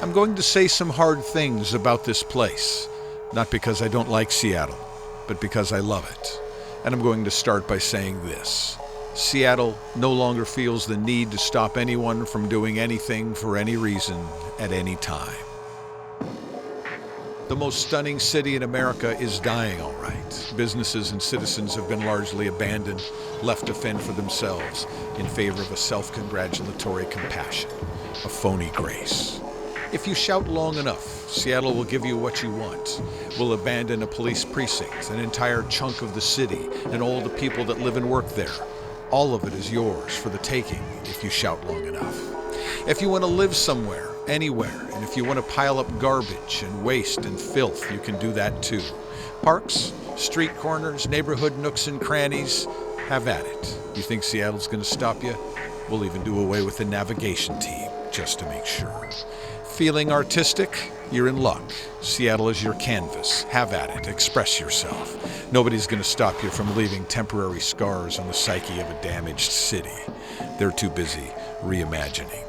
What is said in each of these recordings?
I'm going to say some hard things about this place, not because I don't like Seattle, but because I love it. And I'm going to start by saying this. Seattle no longer feels the need to stop anyone from doing anything for any reason at any time. The most stunning city in America is dying, all right. Businesses and citizens have been largely abandoned, left to fend for themselves in favor of a self-congratulatory compassion, a phony grace. If you shout long enough, Seattle will give you what you want. We'll abandon a police precinct, an entire chunk of the city, and all the people that live and work there. All of it is yours for the taking if you shout long enough. If you want to live somewhere, anywhere, and if you want to pile up garbage and waste and filth, you can do that too. Parks, street corners, neighborhood nooks and crannies, have at it. You think Seattle's going to stop you? We'll even do away with the navigation team, just to make sure. Feeling artistic? You're in luck. Seattle is your canvas. Have at it. Express yourself. Nobody's going to stop you from leaving temporary scars on the psyche of a damaged city. They're too busy reimagining.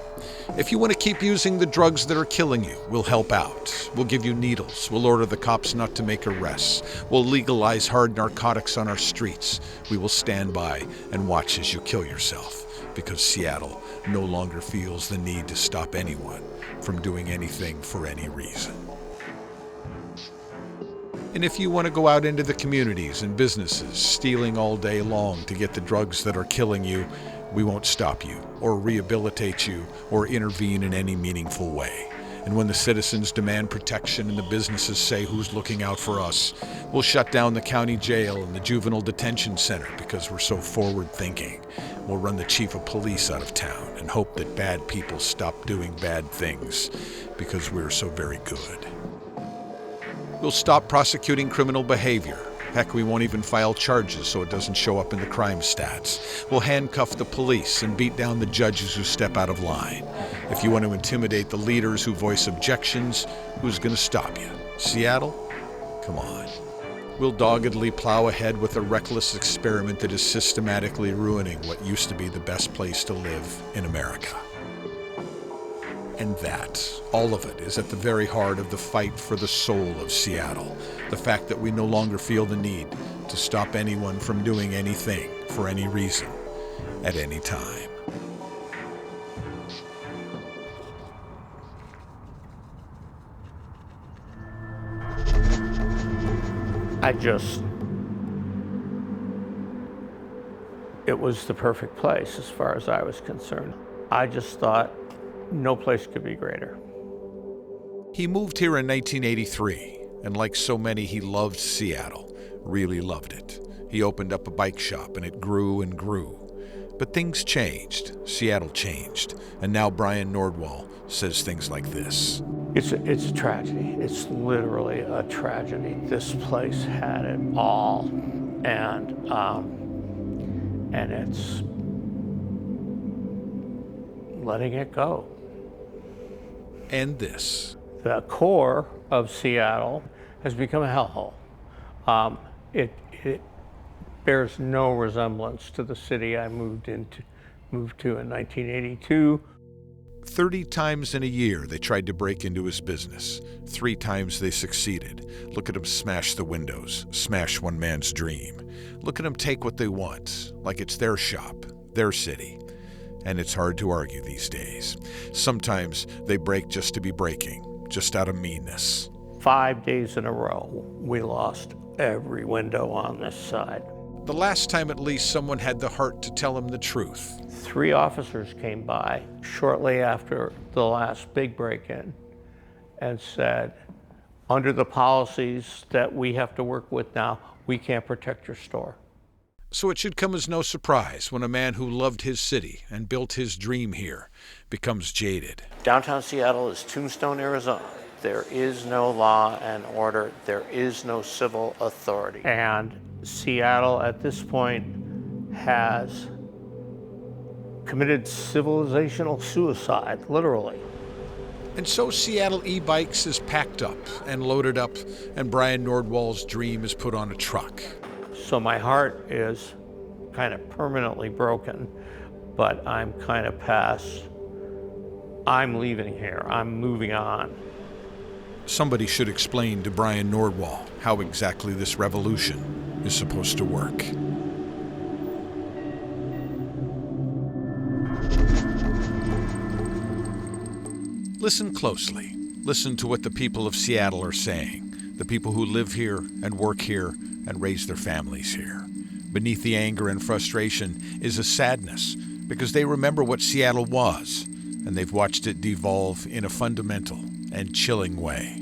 If you want to keep using the drugs that are killing you, we'll help out. We'll give you needles. We'll order the cops not to make arrests. We'll legalize hard narcotics on our streets. We will stand by and watch as you kill yourself, because Seattle no longer feels the need to stop anyone from doing anything for any reason. And if you want to go out into the communities and businesses, stealing all day long to get the drugs that are killing you, we won't stop you, or rehabilitate you, or intervene in any meaningful way. And when the citizens demand protection and the businesses say who's looking out for us, we'll shut down the county jail and the juvenile detention center because we're so forward-thinking. We'll run the chief of police out of town and hope that bad people stop doing bad things because we're so very good. We'll stop prosecuting criminal behavior. Heck, we won't even file charges so it doesn't show up in the crime stats. We'll handcuff the police and beat down the judges who step out of line. If you want to intimidate the leaders who voice objections, who's going to stop you? Seattle? Come on. We'll doggedly plow ahead with a reckless experiment that is systematically ruining what used to be the best place to live in America. And that, all of it, is at the very heart of the fight for the soul of Seattle. The fact that we no longer feel the need to stop anyone from doing anything for any reason at any time. It was the perfect place as far as I was concerned. I just thought no place could be greater. He moved here in 1983, and like so many, he loved Seattle, really loved it. He opened up a bike shop, and it grew and grew. But things changed. Seattle changed. And now Brian Nordwall says things like this. It's a tragedy. It's literally a tragedy. This place had it all, and it's letting it go. And this. The core of Seattle has become a hellhole. It bears no resemblance to the city I moved to in 1982. 30 times in a year they tried to break into his business. 3 times they succeeded. Look at them smash the windows, smash one man's dream. Look at them take what they want, like it's their shop, their city. And it's hard to argue these days. Sometimes they break just to be breaking, just out of meanness. 5 days in a row, we lost every window on this side. The last time at least someone had the heart to tell him the truth. 3 officers came by shortly after the last big break-in and said, under the policies that we have to work with now, we can't protect your store. So it should come as no surprise when a man who loved his city and built his dream here becomes jaded. Downtown Seattle is Tombstone, Arizona. There is no law and order. There is no civil authority. And Seattle at this point has committed civilizational suicide, literally. And so Seattle e-bikes is packed up and loaded up, and Brian Nordwall's dream is put on a truck. So my heart is kind of permanently broken, but I'm kind of past I'm leaving here. I'm moving on. Somebody should explain to Brian Nordwall how exactly this revolution is supposed to work. Listen closely. Listen to what the people of Seattle are saying, the people who live here and work here and raise their families here. Beneath the anger and frustration is a sadness because they remember what Seattle was, and they've watched it devolve in a fundamental and chilling way.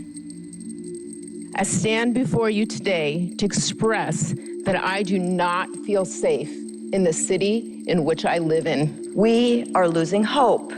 I stand before you today to express that I do not feel safe in the city in which I live in. We are losing hope.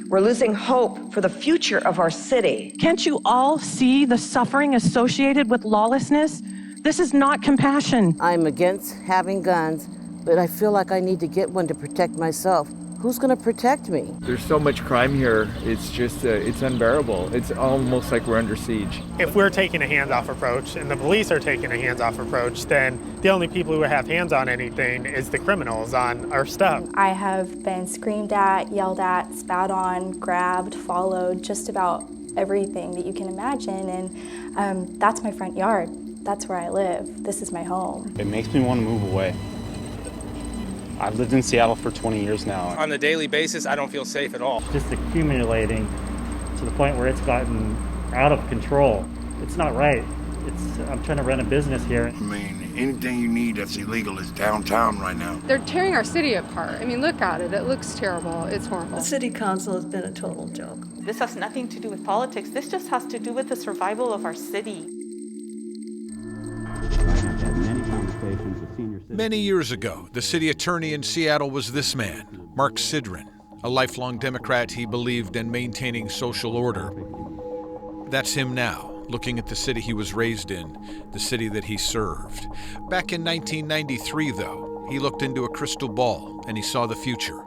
We're losing hope for the future of our city. Can't you all see the suffering associated with lawlessness? This is not compassion. I'm against having guns, but I feel like I need to get one to protect myself. Who's going to protect me? There's so much crime here, it's just, it's unbearable. It's almost like we're under siege. If we're taking a hands-off approach and the police are taking a hands-off approach, then the only people who have hands on anything is the criminals on our stuff. I have been screamed at, yelled at, spat on, grabbed, followed, just about everything that you can imagine, and that's my front yard. That's where I live. This is my home. It makes me want to move away. I've lived in Seattle for 20 years now. On a daily basis, I don't feel safe at all. Just accumulating to the point where it's gotten out of control. It's not right. I'm trying to run a business here. I mean, anything you need that's illegal is downtown right now. They're tearing our city apart. I mean, look at it. It looks terrible. It's horrible. The city council has been a total joke. This has nothing to do with politics. This just has to do with the survival of our city. Many years ago, the city attorney in Seattle was this man, Mark Sidran. A lifelong Democrat, he believed in maintaining social order. That's him now, looking at the city he was raised in, the city that he served. Back in 1993, though, he looked into a crystal ball and he saw the future.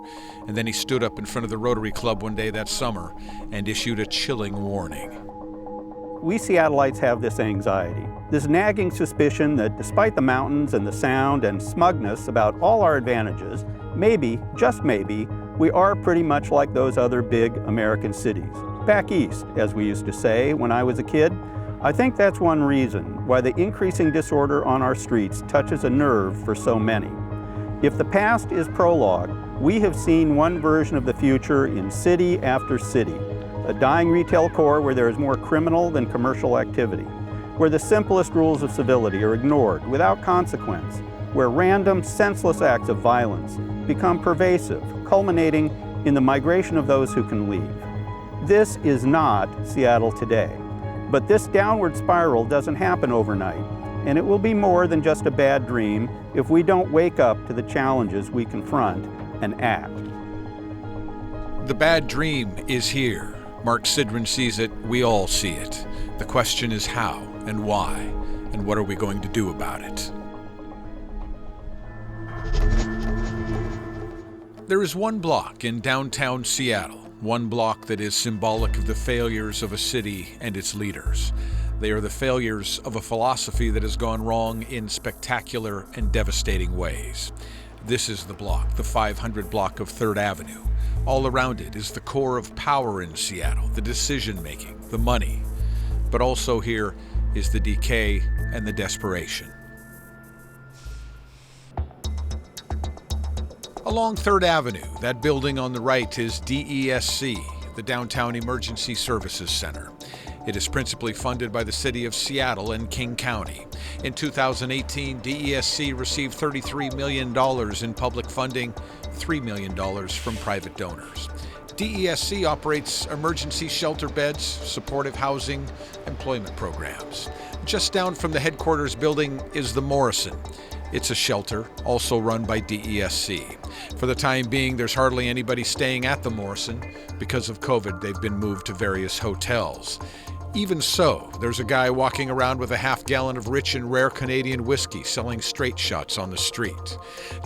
And then he stood up in front of the Rotary Club one day that summer and issued a chilling warning. We Seattleites have this anxiety, this nagging suspicion that despite the mountains and the sound and smugness about all our advantages, maybe, just maybe, we are pretty much like those other big American cities. Back east, as we used to say when I was a kid. I think that's one reason why the increasing disorder on our streets touches a nerve for so many. If the past is prologue, we have seen one version of the future in city after city. A dying retail core where there is more criminal than commercial activity, where the simplest rules of civility are ignored without consequence, where random, senseless acts of violence become pervasive, culminating in the migration of those who can leave. This is not Seattle today, but this downward spiral doesn't happen overnight, and it will be more than just a bad dream if we don't wake up to the challenges we confront and act. The bad dream is here. Mark Sidran sees it, we all see it. The question is how and why, and what are we going to do about it? There is one block in downtown Seattle, one block that is symbolic of the failures of a city and its leaders. They are the failures of a philosophy that has gone wrong in spectacular and devastating ways. This is the block, the 500 block of 3rd Avenue. All around it is the core of power in Seattle, the decision-making, the money. But also here is the decay and the desperation. Along 3rd Avenue, that building on the right is DESC, the Downtown Emergency Services Center. It is principally funded by the city of Seattle and King County. In 2018, DESC received $33 million in public funding, $3 million from private donors. DESC operates emergency shelter beds, supportive housing, employment programs. Just down from the headquarters building is the Morrison. It's a shelter, also run by DESC. For the time being, there's hardly anybody staying at the Morrison. Because of COVID, they've been moved to various hotels. Even so, there's a guy walking around with a half-gallon of rich and rare Canadian whiskey selling straight shots on the street.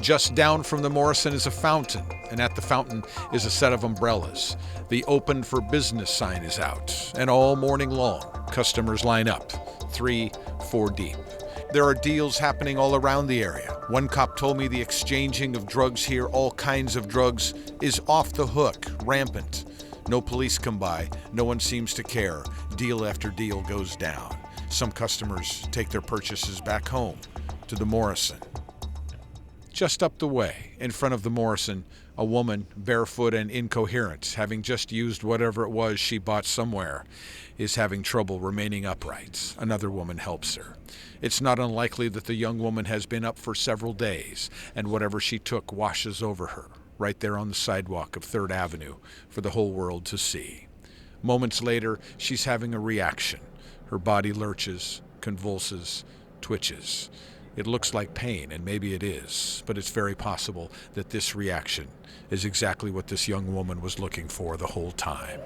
Just down from the Morrison is a fountain, and at the fountain is a set of umbrellas. The Open for Business sign is out, and all morning long, customers line up, 3-4 deep. There are deals happening all around the area. One cop told me the exchanging of drugs here, all kinds of drugs, is off the hook, rampant. No police come by, no one seems to care. Deal after deal goes down. Some customers take their purchases back home to the Morrison. Just up the way, in front of the Morrison, a woman, barefoot and incoherent, having just used whatever it was she bought somewhere, is having trouble remaining upright. Another woman helps her. It's not unlikely that the young woman has been up for several days, and whatever she took washes over her, right there on the sidewalk of 3rd Avenue, for the whole world to see. Moments later, she's having a reaction. Her body lurches, convulses, twitches. It looks like pain, and maybe it is, but it's very possible that this reaction is exactly what this young woman was looking for the whole time.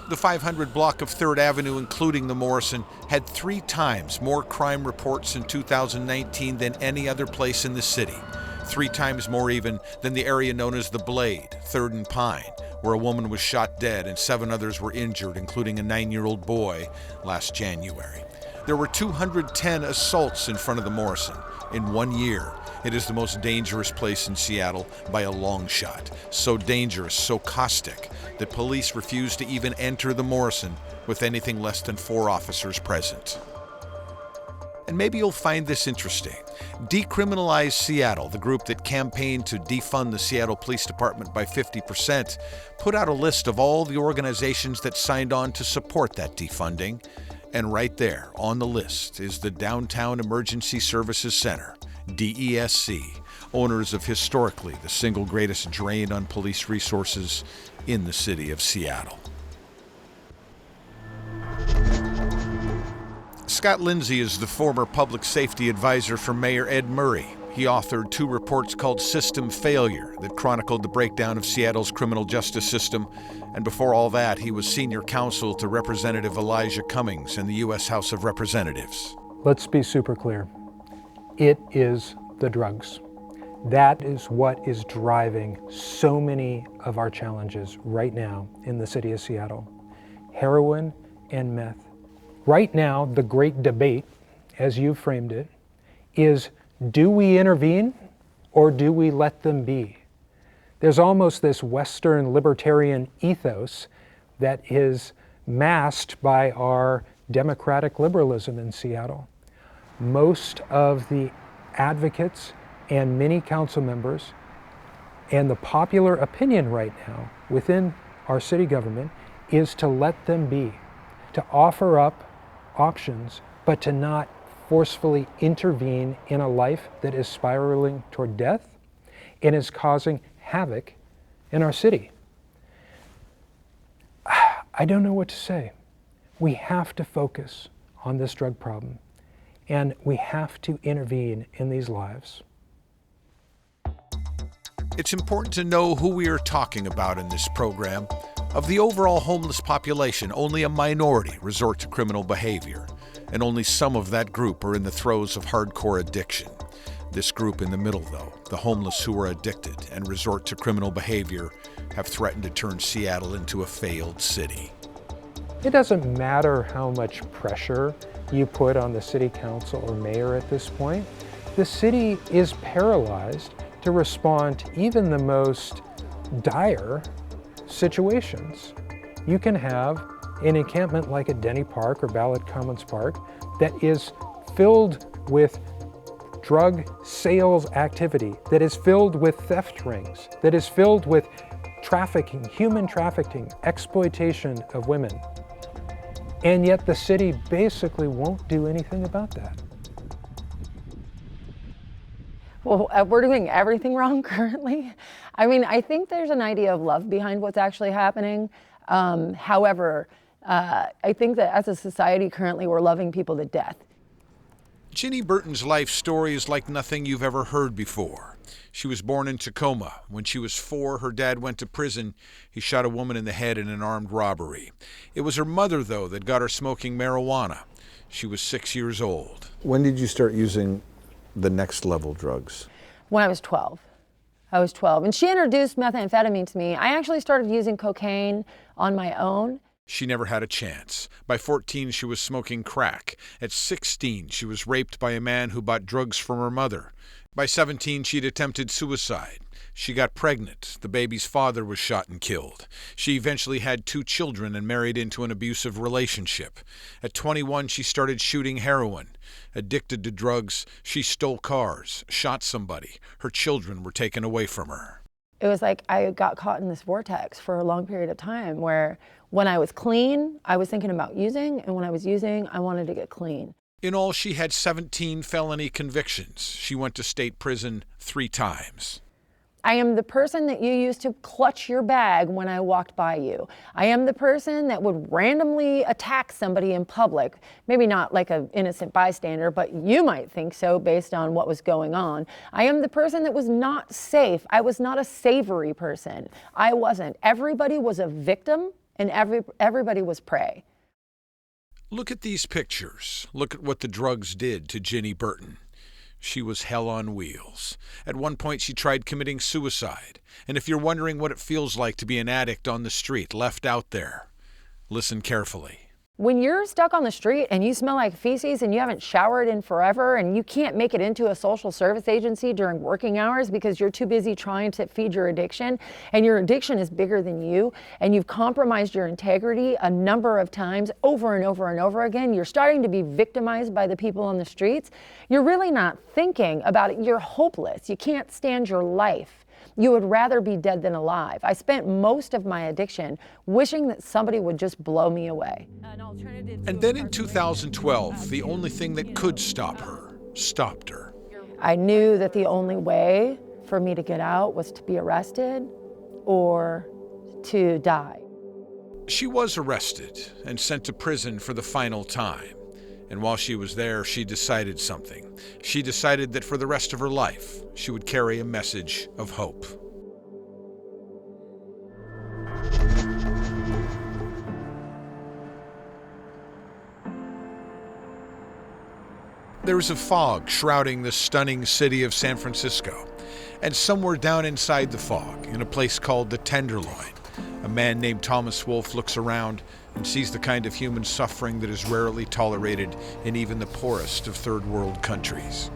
The 500 block of 3rd Avenue, including the Morrison, had 3 times more crime reports in 2019 than any other place in the city. 3 times more even than the area known as the Blade, 3rd and Pine, where a woman was shot dead and 7 others were injured, including a 9-year-old boy, last January. There were 210 assaults in front of the Morrison in 1 year. It is the most dangerous place in Seattle by a long shot. So dangerous, so caustic, that police refuse to even enter the Morrison with anything less than 4 officers present. And maybe you'll find this interesting. Decriminalize Seattle, the group that campaigned to defund the Seattle Police Department by 50%, put out a list of all the organizations that signed on to support that defunding. And right there on the list is the Downtown Emergency Services Center, DESC, owners of historically the single greatest drain on police resources in the city of Seattle. Scott Lindsay is the former public safety advisor for Mayor Ed Murray. He authored 2 reports called System Failure that chronicled the breakdown of Seattle's criminal justice system. And before all that, he was senior counsel to Representative Elijah Cummings in the U.S. House of Representatives. Let's be super clear. It is the drugs. That is what is driving so many of our challenges right now in the city of Seattle. Heroin and meth. Right now, the great debate, as you framed it, is do we intervene or do we let them be? There's almost this Western libertarian ethos that is masked by our democratic liberalism in Seattle. Most of the advocates and many council members and the popular opinion right now within our city government is to let them be, to offer up options, but to not forcefully intervene in a life that is spiraling toward death and is causing havoc in our city. I don't know what to say. We have to focus on this drug problem, and we have to intervene in these lives. It's important to know who we are talking about in this program. Of the overall homeless population, only a minority resort to criminal behavior, and only some of that group are in the throes of hardcore addiction. This group in the middle, though, the homeless who are addicted and resort to criminal behavior, have threatened to turn Seattle into a failed city. It doesn't matter how much pressure you put on the city council or mayor at this point. The city is paralyzed to respond to even the most dire situations. You can have an encampment like at Denny Park or Ballard Commons Park that is filled with drug sales activity, that is filled with theft rings, that is filled with trafficking, human trafficking, exploitation of women. And yet the city basically won't do anything about that. Well, we're doing everything wrong currently. I mean, I think there's an idea of love behind what's actually happening. However, I think that as a society currently, we're loving people to death. Ginny Burton's life story is like nothing you've ever heard before. She was born in Tacoma. When she was 4, her dad went to prison. He shot a woman in the head in an armed robbery. It was her mother, though, that got her smoking marijuana. She was 6 years old. When did you start using the next level drugs? When I was 12. I was 12. And she introduced methamphetamine to me. I actually started using cocaine on my own. She never had a chance. By 14, she was smoking crack. At 16, she was raped by a man who bought drugs from her mother. By 17, she'd attempted suicide. She got pregnant. The baby's father was shot and killed. She eventually had 2 children and married into an abusive relationship. At 21, she started shooting heroin. Addicted to drugs, she stole cars, shot somebody. Her children were taken away from her. It was like I got caught in this vortex for a long period of time where when I was clean, I was thinking about using, and when I was using, I wanted to get clean. In all, she had 17 felony convictions. She went to state prison 3 times. I am the person that you used to clutch your bag when I walked by you. I am the person that would randomly attack somebody in public. Maybe not like an innocent bystander, but you might think so based on what was going on. I am the person that was not safe. I was not a savory person. I wasn't. Everybody was a victim and everybody was prey. Look at these pictures. Look at what the drugs did to Ginny Burton. She was hell on wheels. At one point, she tried committing suicide. And if you're wondering what it feels like to be an addict on the street, left out there, listen carefully. When you're stuck on the street and you smell like feces and you haven't showered in forever and you can't make it into a social service agency during working hours because you're too busy trying to feed your addiction, and your addiction is bigger than you, and you've compromised your integrity a number of times over and over and over again, you're starting to be victimized by the people on the streets, you're really not thinking about it. You're hopeless. You can't stand your life. You would rather be dead than alive. I spent most of my addiction wishing that somebody would just blow me away. And then in 2012, the only thing that could stop her, stopped her. I knew that the only way for me to get out was to be arrested or to die. She was arrested and sent to prison for the final time. And while she was there, she decided something. She decided that for the rest of her life, she would carry a message of hope. There is a fog shrouding the stunning city of San Francisco. And somewhere down inside the fog, in a place called the Tenderloin, a man named Thomas Wolfe looks around and sees the kind of human suffering that is rarely tolerated in even the poorest of third world countries.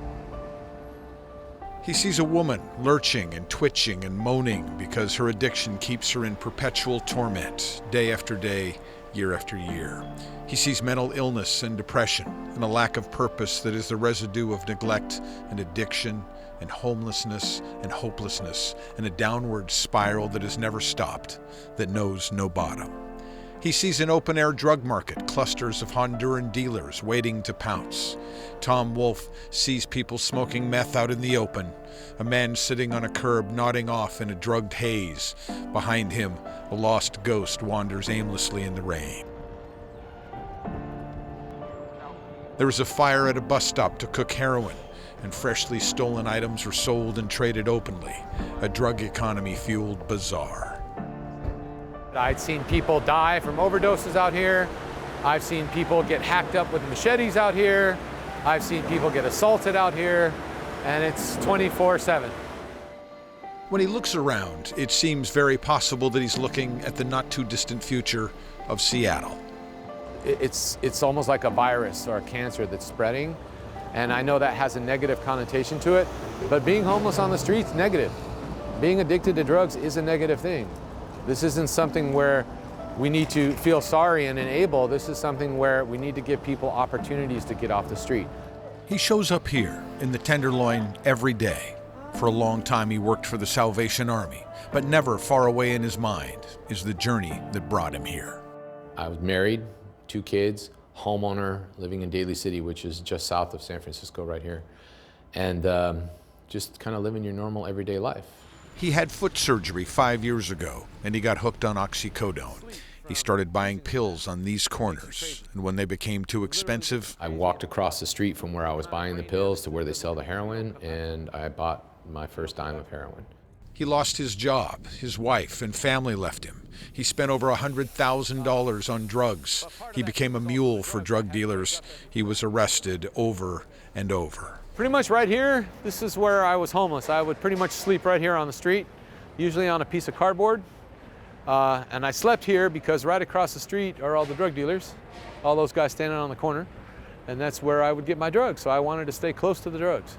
He sees a woman lurching and twitching and moaning because her addiction keeps her in perpetual torment, day after day, year after year. He sees mental illness and depression and a lack of purpose that is the residue of neglect and addiction and homelessness and hopelessness and a downward spiral that has never stopped, that knows no bottom. He sees an open-air drug market, clusters of Honduran dealers waiting to pounce. Tom Wolfe sees people smoking meth out in the open, a man sitting on a curb nodding off in a drugged haze. Behind him, a lost ghost wanders aimlessly in the rain. There is a fire at a bus stop to cook heroin, and freshly stolen items are sold and traded openly, a drug economy-fueled bazaar. I'd seen people die from overdoses out here. I've seen people get hacked up with machetes out here. I've seen people get assaulted out here, and it's 24/7. When he looks around, it seems very possible that he's looking at the not-too-distant future of Seattle. It's almost like a virus or a cancer that's spreading, and I know that has a negative connotation to it, but being homeless on the street's negative. Being addicted to drugs is a negative thing. This isn't something where we need to feel sorry and enable. This is something where we need to give people opportunities to get off the street. He shows up here in the Tenderloin every day. For a long time he worked for the Salvation Army, but never far away in his mind is the journey that brought him here. I was married, 2 kids, homeowner, living in Daly City, which is just south of San Francisco right here, and just kind of living your normal everyday life. He had foot surgery 5 years ago, and he got hooked on oxycodone. He started buying pills on these corners, and when they became too expensive, I walked across the street from where I was buying the pills to where they sell the heroin, and I bought my first dime of heroin. He lost his job, his wife and family left him. He spent over $100,000 on drugs. He became a mule for drug dealers. He was arrested over and over. Pretty much right here, this is where I was homeless. I would pretty much sleep right here on the street, usually on a piece of cardboard. And I slept here because right across the street are all the drug dealers, all those guys standing on the corner, and that's where I would get my drugs. So I wanted to stay close to the drugs.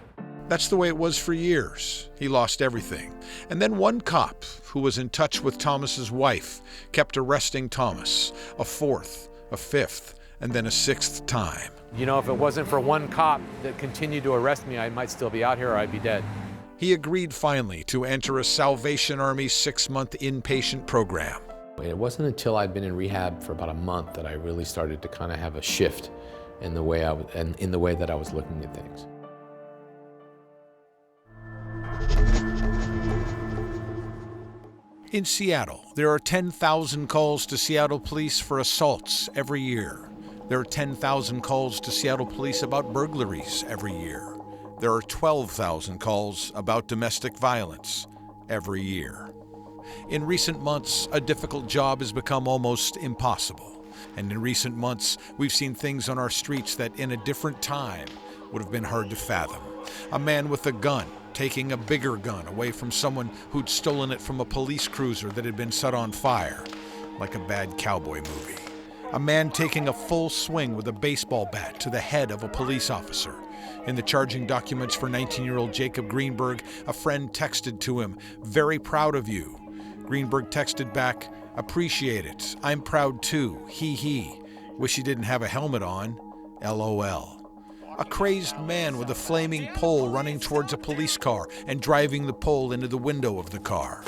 That's the way it was for years. He lost everything. And then one cop who was in touch with Thomas's wife kept arresting Thomas a fourth, a fifth, and then a sixth time. You know, if it wasn't for one cop that continued to arrest me, I might still be out here or I'd be dead. He agreed finally to enter a Salvation Army 6-month inpatient program. It wasn't until I'd been in rehab for about a month that I really started to kind of have a shift in the way that I was looking at things. In Seattle, there are 10,000 calls to Seattle police for assaults every year. There are 10,000 calls to Seattle police about burglaries every year. There are 12,000 calls about domestic violence every year. In recent months, a difficult job has become almost impossible. And in recent months, we've seen things on our streets that in a different time would have been hard to fathom. A man with a gun taking a bigger gun away from someone who'd stolen it from a police cruiser that had been set on fire, like a bad cowboy movie. A man taking a full swing with a baseball bat to the head of a police officer. In the charging documents for 19-year-old Jacob Greenberg, a friend texted to him, "Very proud of you." Greenberg texted back, "Appreciate it. I'm proud too. He. Wish he didn't have a helmet on. LOL. A crazed man with a flaming pole running towards a police car and driving the pole into the window of the car.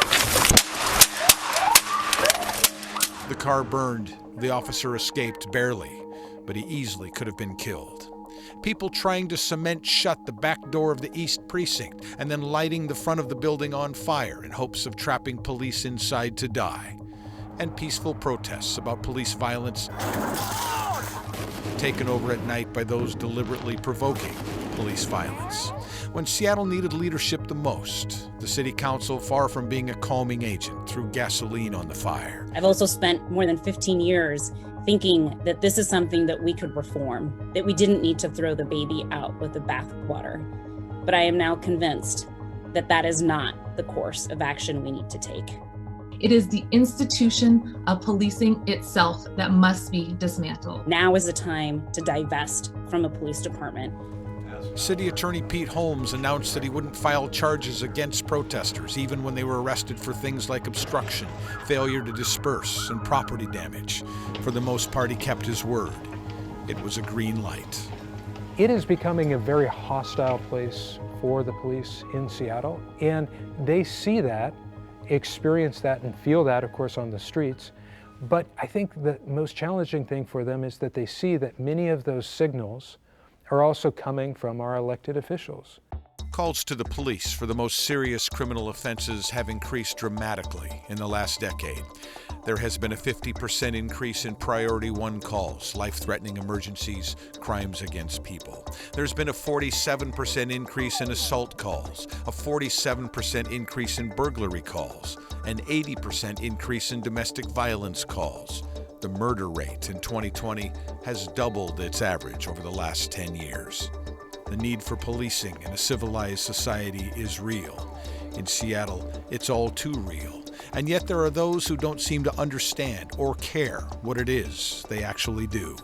The car burned. The officer escaped barely, but he easily could have been killed. People trying to cement shut the back door of the East Precinct and then lighting the front of the building on fire in hopes of trapping police inside to die. And peaceful protests about police violence taken over at night by those deliberately provoking police violence. When Seattle needed leadership the most, the city council, far from being a calming agent, threw gasoline on the fire. I've also spent more than 15 years thinking that this is something that we could reform, that we didn't need to throw the baby out with the bathwater. But I am now convinced that that is not the course of action we need to take. It is the institution of policing itself that must be dismantled. Now is the time to divest from a police department. City Attorney Pete Holmes announced that he wouldn't file charges against protesters, even when they were arrested for things like obstruction, failure to disperse, and property damage. For the most part, he kept his word. It was a green light. It is becoming a very hostile place for the police in Seattle, and they see that, experience that, and feel that, of course, on the streets. But I think the most challenging thing for them is that they see that many of those signals are also coming from our elected officials. Calls to the police for the most serious criminal offenses have increased dramatically in the last decade. There has been a 50% increase in Priority 1 calls, life-threatening emergencies, crimes against people. There's been a 47% increase in assault calls, a 47% increase in burglary calls, an 80% increase in domestic violence calls. The murder rate in 2020 has doubled its average over the last 10 years. The need for policing in a civilized society is real. In Seattle, it's all too real. And yet there are those who don't seem to understand or care what it is they actually do.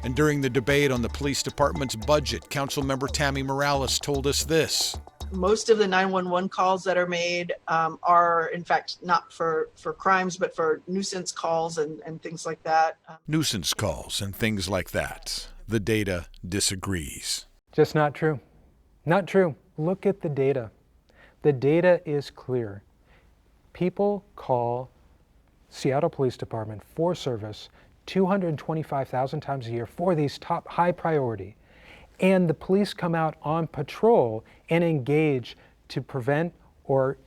And during the debate on the police department's budget, Councilmember Tammy Morales told us this. Most of the 911 calls that are made are, in fact, not for crimes, but for nuisance calls and things like that. Nuisance calls and things like that. The data disagrees. Just not true. Not true. Look at the data. The data is clear. People call Seattle Police Department for service 225,000 times a year for these top high priority. And the police come out on patrol and engage to prevent or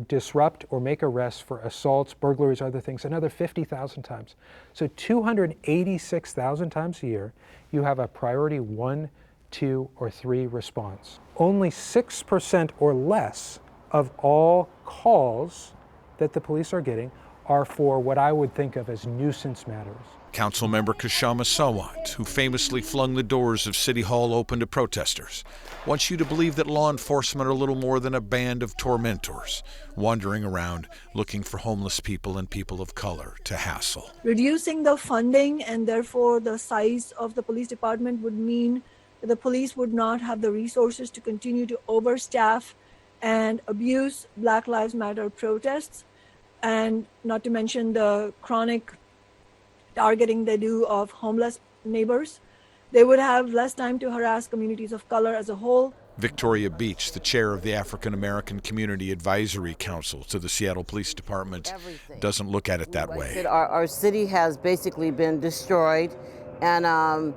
disrupt or make arrests for assaults, burglaries, other things, another 50,000 times. So 286,000 times a year, you have a priority 1, 2, or 3 response. Only 6% or less of all calls that the police are getting are for what I would think of as nuisance matters. Councilmember Kashama Sawant, who famously flung the doors of City Hall open to protesters, wants you to believe that law enforcement are little more than a band of tormentors, wandering around looking for homeless people and people of color to hassle. Reducing the funding and therefore the size of the police department would mean that the police would not have the resources to continue to overstaff and abuse Black Lives Matter protests, and not to mention the chronic targeting they do of homeless neighbors. They would have less time to harass communities of color as a whole. Victoria Beach, the chair of the African American Community Advisory Council to the Seattle Police Department, doesn't look at it that way. Our city has basically been destroyed, and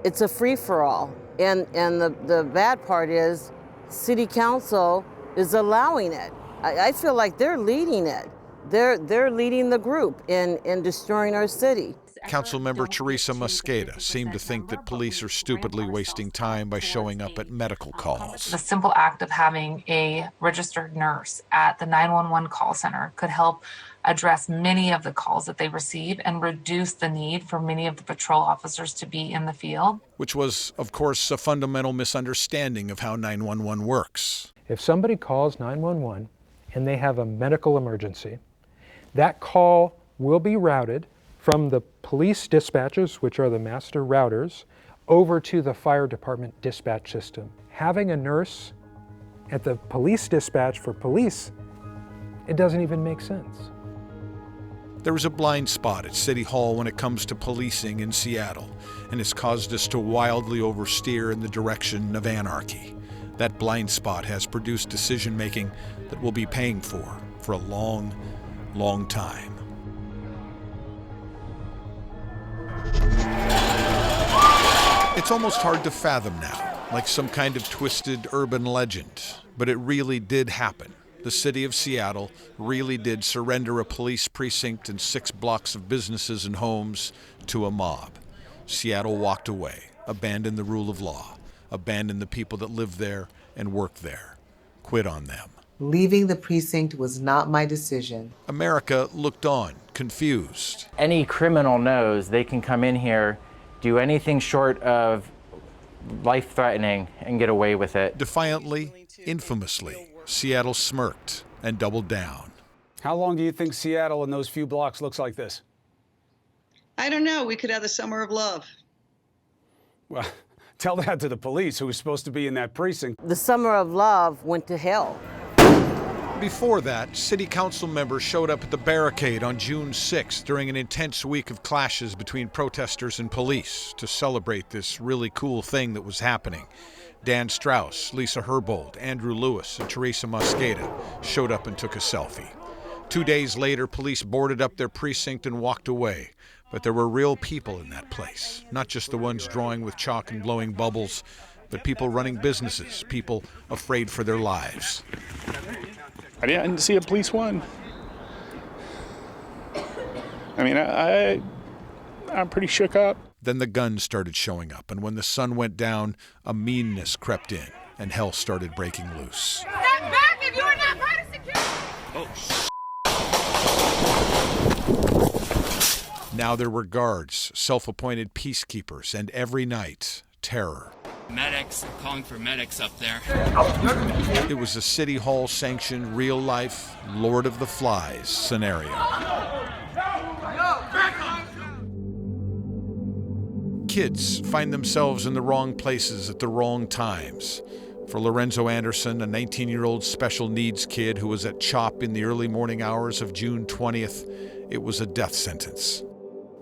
it's a free-for-all. And the bad part is City Council is allowing it. I feel like they're leading it. They're leading the group in destroying our city. Councilmember Teresa Mosqueda seemed to think that police are stupidly wasting time by showing up at medical calls. The simple act of having a registered nurse at the 911 call center could help address many of the calls that they receive and reduce the need for many of the patrol officers to be in the field. Which was, of course, a fundamental misunderstanding of how 911 works. If somebody calls 911 and they have a medical emergency, that call will be routed from the police dispatchers, which are the master routers, over to the fire department dispatch system. Having a nurse at the police dispatch for police, it doesn't even make sense. There is a blind spot at City Hall when it comes to policing in Seattle, and it's caused us to wildly oversteer in the direction of anarchy. That blind spot has produced decision-making that we'll be paying for a long, long time. It's almost hard to fathom now, like some kind of twisted urban legend, but it really did happen. The city of Seattle really did surrender a police precinct and 6 blocks of businesses and homes to a mob. Seattle walked away, abandoned the rule of law, abandoned the people that live there and work there, quit on them. Leaving the precinct was not my decision. America looked on, confused. Any criminal knows they can come in here, do anything short of life-threatening, and get away with it. Defiantly, infamously, Seattle smirked and doubled down. How long do you think Seattle in those few blocks looks like this? I don't know. We could have the summer of love. Well, tell that to the police who was supposed to be in that precinct. The summer of love went to hell. Before that, city council members showed up at the barricade on June 6th during an intense week of clashes between protesters and police to celebrate this really cool thing that was happening. Dan Strauss, Lisa Herbold, Andrew Lewis, and Teresa Mosqueda showed up and took a selfie. 2 days later, police boarded up their precinct and walked away. But there were real people in that place, not just the ones drawing with chalk and blowing bubbles, but people running businesses, people afraid for their lives. I didn't see a police one. I mean, I'm pretty shook up. Then the guns started showing up, and when the sun went down, a meanness crept in, and hell started breaking loose. Step back if you are not part of security! Now there were guards, self-appointed peacekeepers, and every night, terror. Medics, calling for medics up there. It was a City Hall-sanctioned, real-life, Lord of the Flies scenario. Kids find themselves in the wrong places at the wrong times. For Lorenzo Anderson, a 19-year-old special needs kid who was at CHOP in the early morning hours of June 20th, it was a death sentence.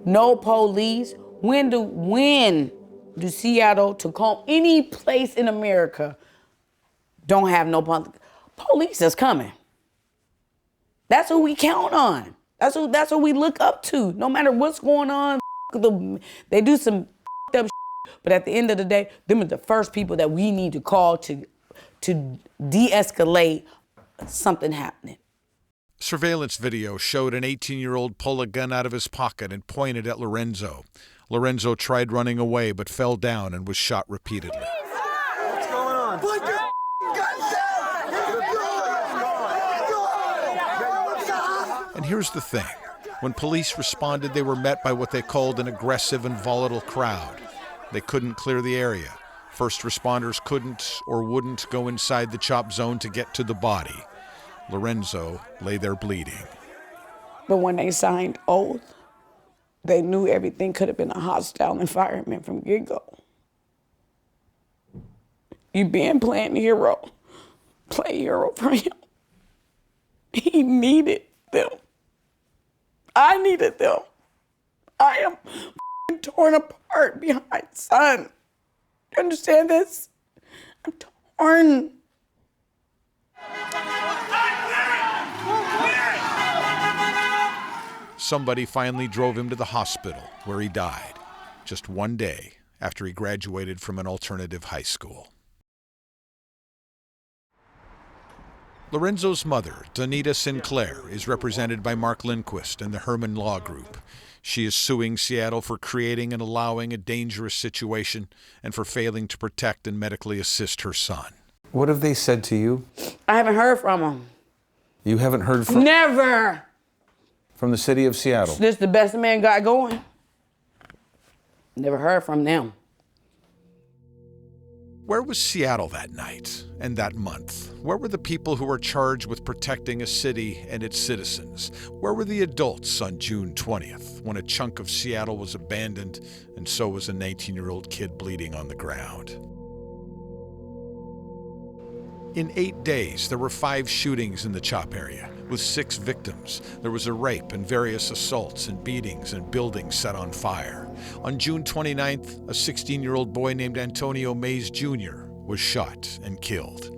No police. When do Seattle, Tacoma, any place in America don't have no police that's coming? That's who we count on. That's who we look up to. No matter what's going on, they do some up shit, but at the end of the day, them are the first people that we need to call to de-escalate something happening. Surveillance video showed an 18-year-old pull a gun out of his pocket and pointed at Lorenzo. Lorenzo tried running away but fell down and was shot repeatedly. What's going on? Put your guns down! And here's the thing. When police responded, they were met by what they called an aggressive and volatile crowd. They couldn't clear the area. First responders couldn't or wouldn't go inside the chop zone to get to the body. Lorenzo lay there bleeding. But when they signed oath, they knew everything could have been a hostile environment from get-go. You being playing hero, play hero for him. He needed them. I needed them. I am torn apart behind son. You understand this? I'm torn. Somebody finally drove him to the hospital, where he died, just one day after he graduated from an alternative high school. Lorenzo's mother, Donita Sinclair, is represented by Mark Lindquist and the Herman Law Group. She is suing Seattle for creating and allowing a dangerous situation and for failing to protect and medically assist her son. What have they said to you? I haven't heard from him. You haven't heard from... Never! From the city of Seattle? This is the best the man got going. Never heard from them. Where was Seattle that night and that month? Where were the people who were charged with protecting a city and its citizens? Where were the adults on June 20th when a chunk of Seattle was abandoned and so was a 19-year-old kid bleeding on the ground? In 8 days, there were 5 shootings in the CHOP area, with 6 victims. There was a rape and various assaults and beatings and buildings set on fire. On June 29th, a 16-year-old boy named Antonio Mays Jr. was shot and killed.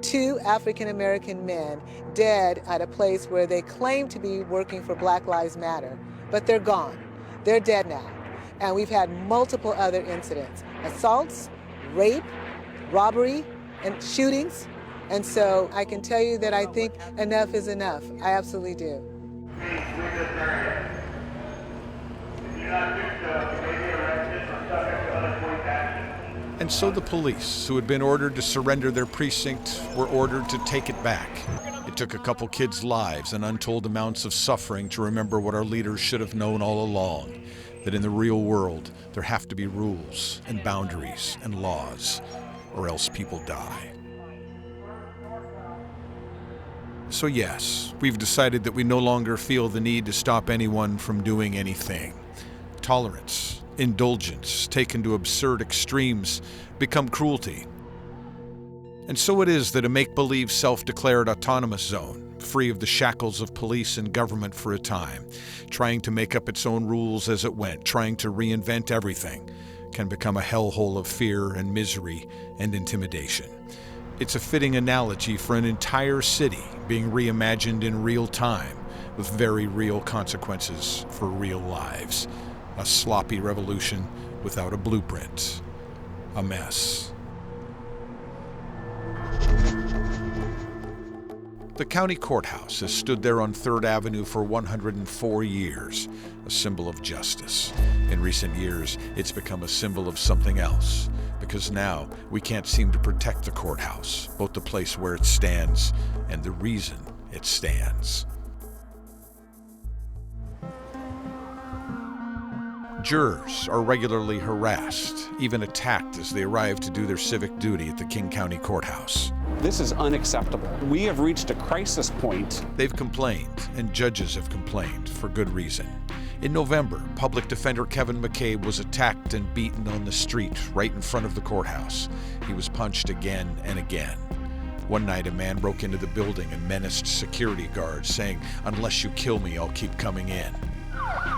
2 African-American men dead at a place where they claim to be working for Black Lives Matter, but they're gone. They're dead now. And we've had multiple other incidents: assaults, rape, robbery, and shootings. And so I can tell you that I think enough is enough. I absolutely do. And so the police, who had been ordered to surrender their precinct, were ordered to take it back. It took a couple kids' lives and untold amounts of suffering to remember what our leaders should have known all along, that in the real world, there have to be rules and boundaries and laws, or else people die. So yes, we've decided that we no longer feel the need to stop anyone from doing anything. Tolerance, indulgence, taken to absurd extremes, become cruelty. And so it is that a make-believe self-declared autonomous zone, free of the shackles of police and government for a time, trying to make up its own rules as it went, trying to reinvent everything, can become a hellhole of fear and misery and intimidation. It's a fitting analogy for an entire city being reimagined in real time with very real consequences for real lives. A sloppy revolution without a blueprint. A mess. The county courthouse has stood there on 3rd Avenue for 104 years, a symbol of justice. In recent years, it's become a symbol of something else, because now we can't seem to protect the courthouse, both the place where it stands and the reason it stands. Jurors are regularly harassed, even attacked as they arrive to do their civic duty at the King County Courthouse. This is unacceptable. We have reached a crisis point. They've complained, and judges have complained, for good reason. In November, public defender Kevin McCabe was attacked and beaten on the street right in front of the courthouse. He was punched again and again. One night, a man broke into the building and menaced security guards, saying, "Unless you kill me, I'll keep coming in."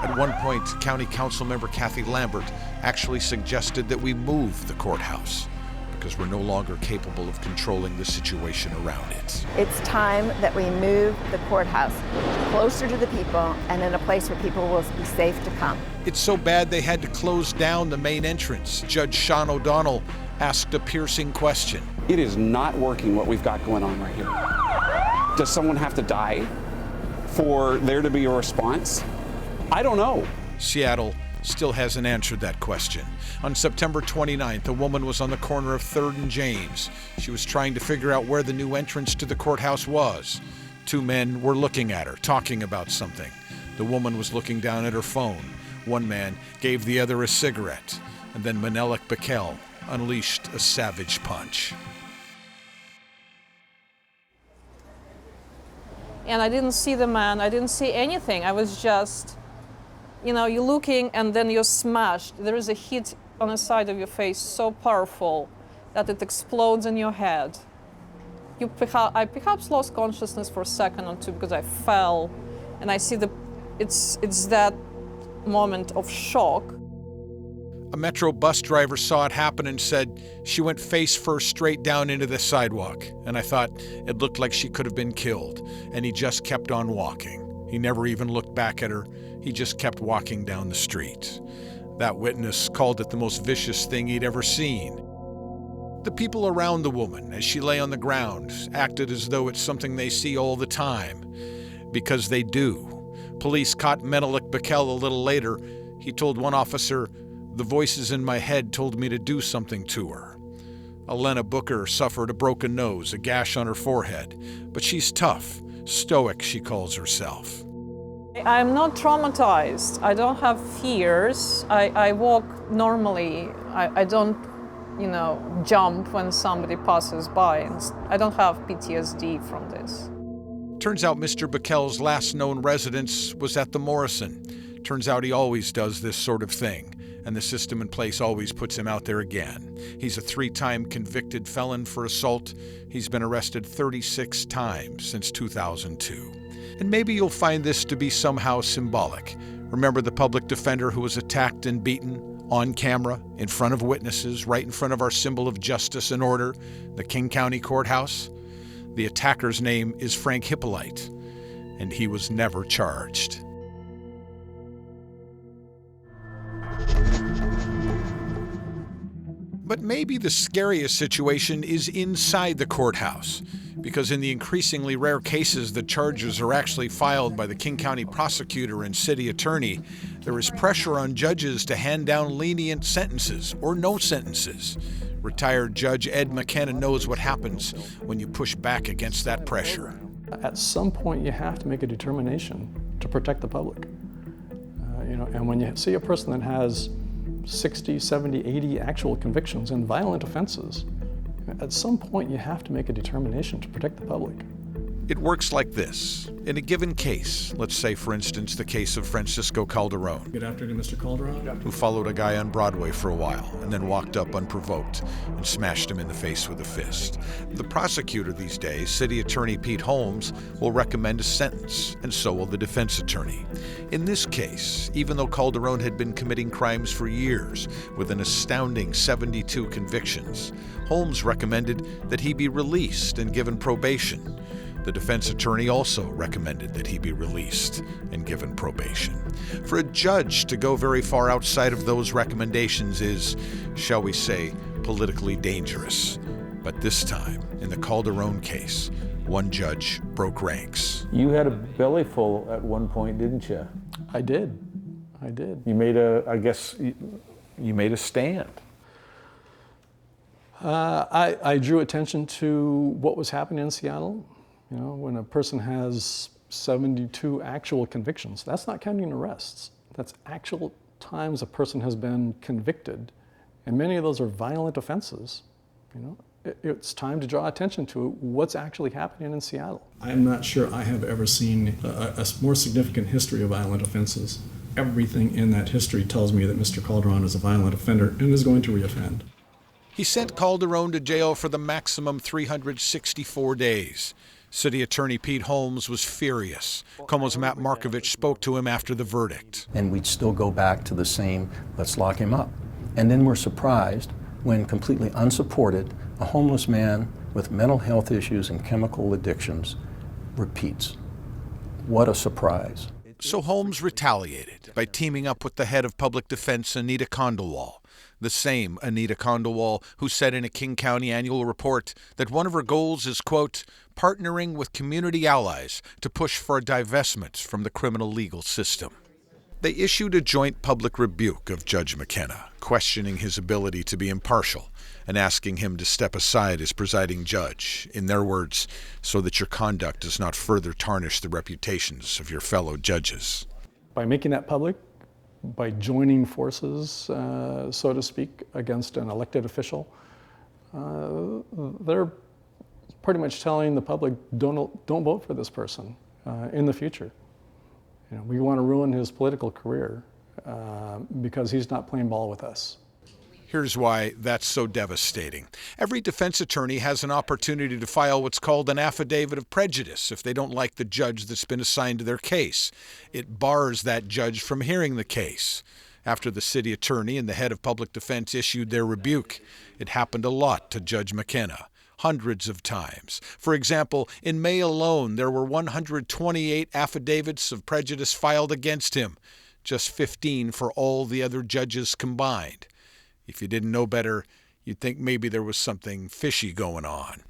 At one point, County Council member Kathy Lambert actually suggested that we move the courthouse because we're no longer capable of controlling the situation around it. It's time that we move the courthouse closer to the people and in a place where people will be safe to come. It's so bad they had to close down the main entrance. Judge Sean O'Donnell asked a piercing question. It is not working what we've got going on right here. Does someone have to die for there to be a response? I don't know. Seattle still hasn't answered that question. On September 29th, a woman was on the corner of 3rd and James. She was trying to figure out where the new entrance to the courthouse was. Two men were looking at her, talking about something. The woman was looking down at her phone. One man gave the other a cigarette, and then Menelik Bekel unleashed a savage punch. And I didn't see the man, I didn't see anything. I was just, you're looking and then you're smashed. There is a hit on the side of your face so powerful that it explodes in your head. I perhaps lost consciousness for a second or two because I fell, and I see it's that moment of shock. A Metro bus driver saw it happen and said she went face first straight down into the sidewalk, and I thought it looked like she could have been killed, and he just kept on walking. He never even looked back at her. He just kept walking down the street. That witness called it the most vicious thing he'd ever seen. The people around the woman, as she lay on the ground, acted as though it's something they see all the time, because they do. Police caught Menelik Bekel a little later. He told one officer, "The voices in my head told me to do something to her." Elena Booker suffered a broken nose, a gash on her forehead, but she's tough, stoic, she calls herself. I'm not traumatized. I don't have fears. I walk normally. I don't, jump when somebody passes by. And I don't have PTSD from this. Turns out Mr. Bekel's last known residence was at the Morrison. Turns out he always does this sort of thing, and the system in place always puts him out there again. He's a 3-time convicted felon for assault. He's been arrested 36 times since 2002. And maybe you'll find this to be somehow symbolic. Remember the public defender who was attacked and beaten on camera, in front of witnesses, right in front of our symbol of justice and order, the King County Courthouse? The attacker's name is Frank Hippolyte, and he was never charged. But maybe the scariest situation is inside the courthouse, because in the increasingly rare cases that charges are actually filed by the King County prosecutor and city attorney, there is pressure on judges to hand down lenient sentences or no sentences. Retired Judge Ed McKenna knows what happens when you push back against that pressure. At some point, you have to make a determination to protect the public. And when you see a person that has 60, 70, 80 actual convictions and violent offenses, at some point you have to make a determination to protect the public. It works like this. In a given case, let's say, for instance, the case of Francisco Calderon. Good afternoon, Mr. Calderon. Who followed a guy on Broadway for a while and then walked up unprovoked and smashed him in the face with a fist. The prosecutor these days, City Attorney Pete Holmes, will recommend a sentence, and so will the defense attorney. In this case, even though Calderon had been committing crimes for years with an astounding 72 convictions, Holmes recommended that he be released and given probation. The defense attorney also recommended that he be released and given probation. For a judge to go very far outside of those recommendations is, shall we say, politically dangerous. But this time, in the Calderon case, one judge broke ranks. You had a belly full at one point, didn't you? I did. You made you made a stand. I drew attention to what was happening in Seattle. When a person has 72 actual convictions, that's not counting arrests. That's actual times a person has been convicted, and many of those are violent offenses. It's time to draw attention to what's actually happening in Seattle. I'm not sure I have ever seen a more significant history of violent offenses. Everything in that history tells me that Mr. Calderon is a violent offender and is going to reoffend. He sent Calderon to jail for the maximum 364 days. City Attorney Pete Holmes was furious. KOMO's Matt Markovich spoke to him after the verdict. And we'd still go back to the same, let's lock him up. And then we're surprised when, completely unsupported, a homeless man with mental health issues and chemical addictions repeats. What a surprise. So Holmes retaliated by teaming up with the head of public defense, Anita Khandelwal. The same Anita Khandelwal who said in a King County annual report that one of her goals is, quote, partnering with community allies to push for a divestment from the criminal legal system. They issued a joint public rebuke of Judge McKenna, questioning his ability to be impartial and asking him to step aside as presiding judge, in their words, so that your conduct does not further tarnish the reputations of your fellow judges. By making that public, by joining forces, so to speak, against an elected official, they're pretty much telling the public, don't vote for this person in the future. You know, we want to ruin his political career because he's not playing ball with us. Here's why that's so devastating. Every defense attorney has an opportunity to file what's called an affidavit of prejudice if they don't like the judge that's been assigned to their case. It bars that judge from hearing the case. After the city attorney and the head of public defense issued their rebuke, it happened a lot to Judge McKenna. Hundreds of times. For example, in May alone, there were 128 affidavits of prejudice filed against him, just 15 for all the other judges combined. If you didn't know better, you'd think maybe there was something fishy going on.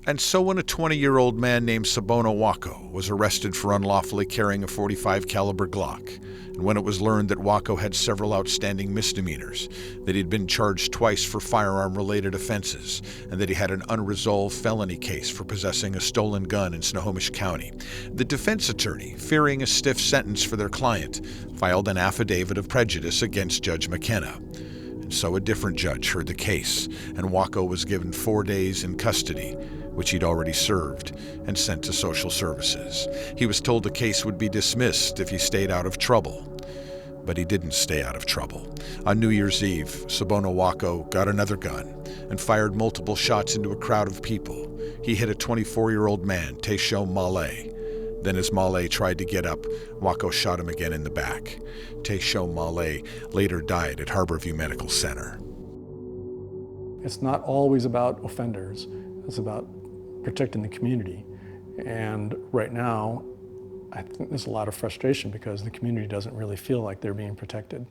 And so when a 20-year-old man named Sabono Wako was arrested for unlawfully carrying a .45 caliber Glock, and when it was learned that Wako had several outstanding misdemeanors, that he'd been charged twice for firearm-related offenses, and that he had an unresolved felony case for possessing a stolen gun in Snohomish County, the defense attorney, fearing a stiff sentence for their client, filed an affidavit of prejudice against Judge McKenna. And so a different judge heard the case, and Wako was given 4 days in custody, which he'd already served, and sent to social services. He was told the case would be dismissed if he stayed out of trouble. But he didn't stay out of trouble. On New Year's Eve, Sabono Wako got another gun and fired multiple shots into a crowd of people. He hit a 24-year-old man, Taysho Male. Then as Male tried to get up, Wako shot him again in the back. Taysho Male later died at Harborview Medical Center. It's not always about offenders. It's about protecting the community. And right now, I think there's a lot of frustration because the community doesn't really feel like they're being protected.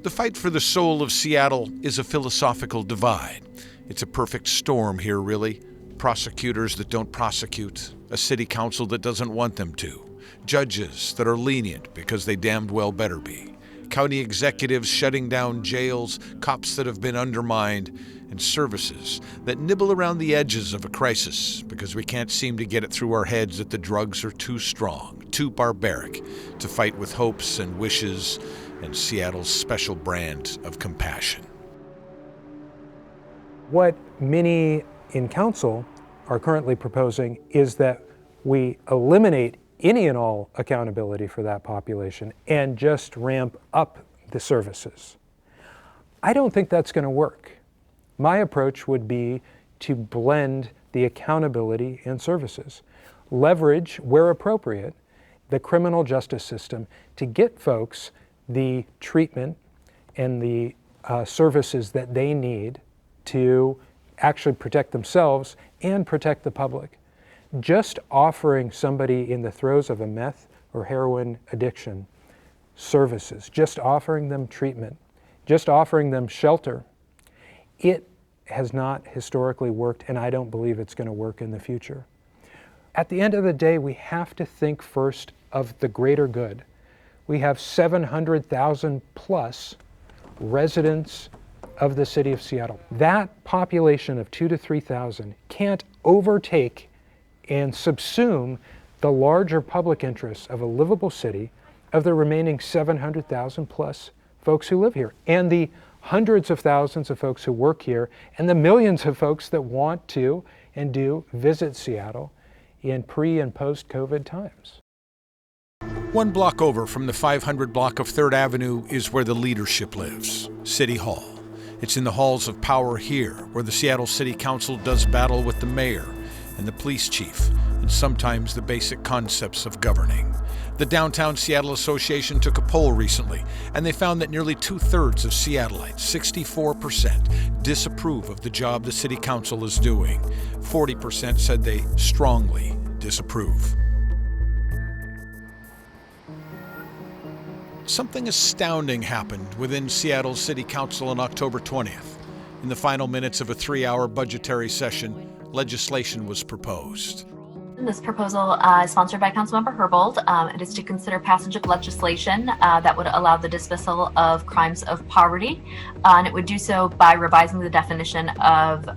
The fight for the soul of Seattle is a philosophical divide. It's a perfect storm here, really. Prosecutors that don't prosecute, a city council that doesn't want them to, judges that are lenient because they damned well better be, county executives shutting down jails, cops that have been undermined, and services that nibble around the edges of a crisis because we can't seem to get it through our heads that the drugs are too strong, too barbaric to fight with hopes and wishes and Seattle's special brand of compassion. What many in council are currently proposing is that we eliminate any and all accountability for that population and just ramp up the services. I don't think that's going to work. My approach would be to blend the accountability and services, leverage, where appropriate, the criminal justice system to get folks the treatment and the services that they need to actually protect themselves and protect the public. Just offering somebody in the throes of a meth or heroin addiction services, just offering them treatment, just offering them shelter, it has not historically worked, and I don't believe it's going to work in the future. At the end of the day, we have to think first of the greater good. We have 700,000 plus residents of the city of Seattle. That population of 2,000 to 3,000 can't overtake and subsume the larger public interests of a livable city of the remaining 700,000 plus folks who live here, and the hundreds of thousands of folks who work here, and the millions of folks that want to and do visit Seattle in pre- and post-COVID times. One block over from the 500 block of 3rd Avenue is where the leadership lives, City Hall. It's in the halls of power here where the Seattle City Council does battle with the mayor and the police chief, and sometimes the basic concepts of governing. The Downtown Seattle Association took a poll recently, and they found that nearly 2/3 of Seattleites, 64%, disapprove of the job the City Council is doing. 40% said they strongly disapprove. Something astounding happened within Seattle City Council on October 20th. In the final minutes of a 3-hour budgetary session, legislation was proposed. This proposal is sponsored by Councilmember Herbold. It is to consider passage of legislation that would allow the dismissal of crimes of poverty, and it would do so by revising the definition of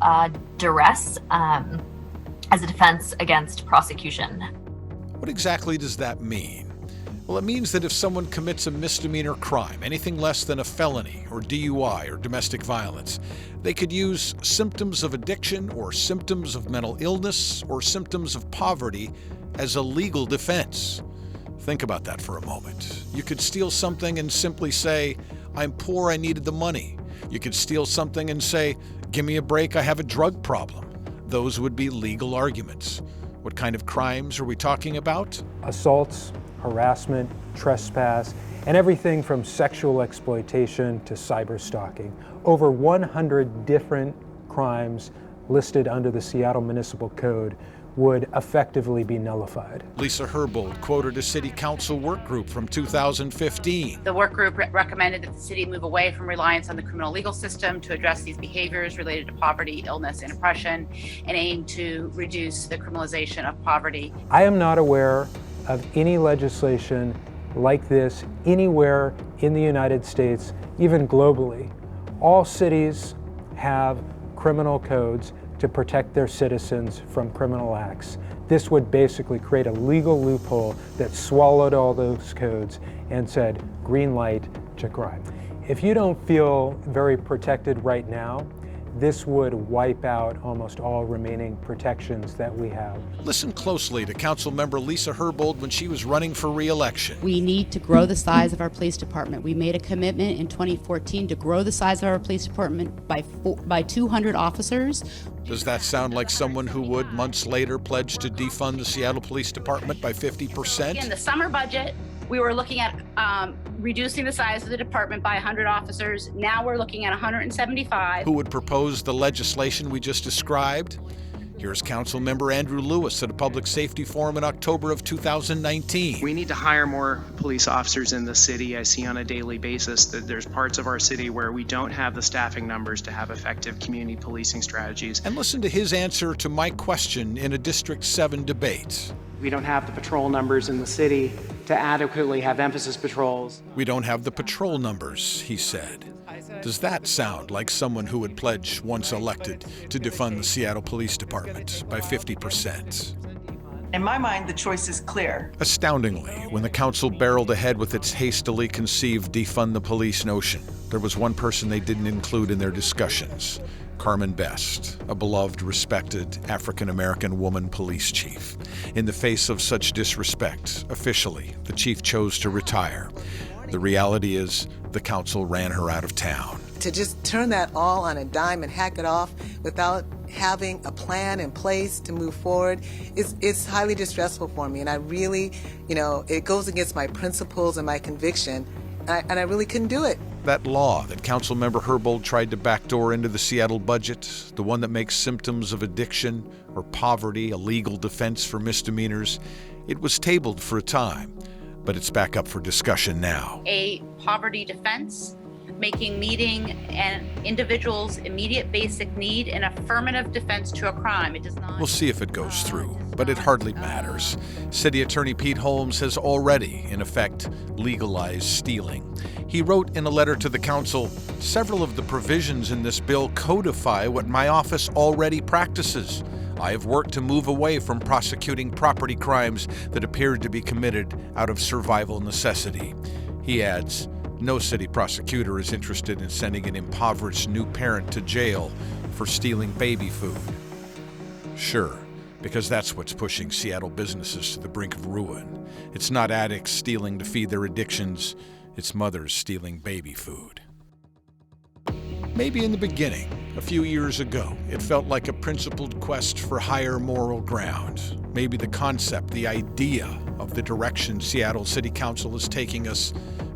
duress as a defense against prosecution. What exactly does that mean? Well, it means that if someone commits a misdemeanor crime, anything less than a felony or DUI or domestic violence, they could use symptoms of addiction or symptoms of mental illness or symptoms of poverty as a legal defense. Think about that for a moment. You could steal something and simply say, "I'm poor, I needed the money." You could steal something and say, "Give me a break, I have a drug problem." Those would be legal arguments. What kind of crimes are we talking about? Assaults, harassment, trespass, and everything from sexual exploitation to cyber stalking. Over 100 different crimes listed under the Seattle Municipal Code would effectively be nullified. Lisa Herbold quoted a city council work group from 2015. The work group recommended that the city move away from reliance on the criminal legal system to address these behaviors related to poverty, illness, and oppression, and aim to reduce the criminalization of poverty. I am not aware of any legislation like this anywhere in the United States, even globally. All cities have criminal codes to protect their citizens from criminal acts. This would basically create a legal loophole that swallowed all those codes and said, green light to crime. If you don't feel very protected right now, this would wipe out almost all remaining protections that we have. Listen closely to Councilmember Lisa Herbold when she was running for re-election. We need to grow the size of our police department. We made a commitment in 2014 to grow the size of our police department by 200 officers. Does that sound like someone who would, months later, pledge to defund the Seattle Police Department by 50%? In the summer budget, we were looking at reducing the size of the department by 100 officers. Now we're looking at 175. Who would propose the legislation we just described? Here's Councilmember Andrew Lewis at a public safety forum in October of 2019. We need to hire more police officers in the city. I see on a daily basis that there's parts of our city where we don't have the staffing numbers to have effective community policing strategies. And listen to his answer to my question in a District 7 debate. We don't have the patrol numbers in the city to adequately have emphasis patrols. We don't have the patrol numbers, he said. Does that sound like someone who would pledge, once elected, to defund the Seattle Police Department by 50%? In my mind, the choice is clear. Astoundingly, when the council barreled ahead with its hastily conceived defund the police notion, there was one person they didn't include in their discussions. Carmen Best, a beloved, respected African-American woman police chief. In the face of such disrespect, officially, the chief chose to retire. The reality is, the council ran her out of town. To just turn that all on a dime and hack it off without having a plan in place to move forward is highly distressful for me. And I really, it goes against my principles and my conviction, and I really couldn't do it. That law that Councilmember Herbold tried to backdoor into the Seattle budget, the one that makes symptoms of addiction or poverty a legal defense for misdemeanors, it was tabled for a time, but it's back up for discussion now. A poverty defense, making meeting an individual's immediate basic need an affirmative defense to a crime. It does not. We'll see if it goes through, but it hardly matters. City Attorney Pete Holmes has already, in effect, legalized stealing. He wrote in a letter to the council, "Several of the provisions in this bill codify what my office already practices. I have worked to move away from prosecuting property crimes that appeared to be committed out of survival necessity." He adds, "No city prosecutor is interested in sending an impoverished new parent to jail for stealing baby food." Sure, because that's what's pushing Seattle businesses to the brink of ruin. It's not addicts stealing to feed their addictions, it's mothers stealing baby food. Maybe in the beginning, a few years ago, it felt like a principled quest for higher moral ground. Maybe the concept, the idea of the direction Seattle City Council is taking us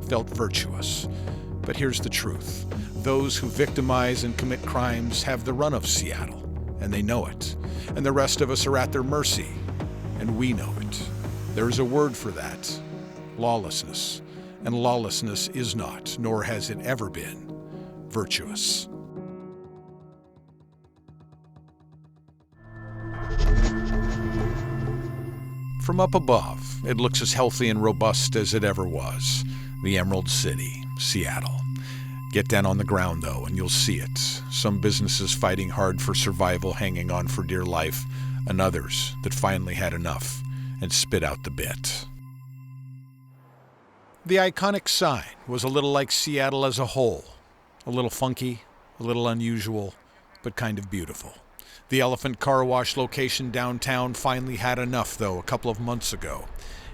felt virtuous. But here's the truth. Those who victimize and commit crimes have the run of Seattle, and they know it. And the rest of us are at their mercy, and we know it. There is a word for that: lawlessness. And lawlessness is not, nor has it ever been, virtuous. From up above, it looks as healthy and robust as it ever was. The Emerald City, Seattle. Get down on the ground, though, and you'll see it. Some businesses fighting hard for survival, hanging on for dear life, and others that finally had enough and spit out the bit. The iconic sign was a little like Seattle as a whole. A little funky, a little unusual, but kind of beautiful. The Elephant Car Wash location downtown finally had enough, though, a couple of months ago.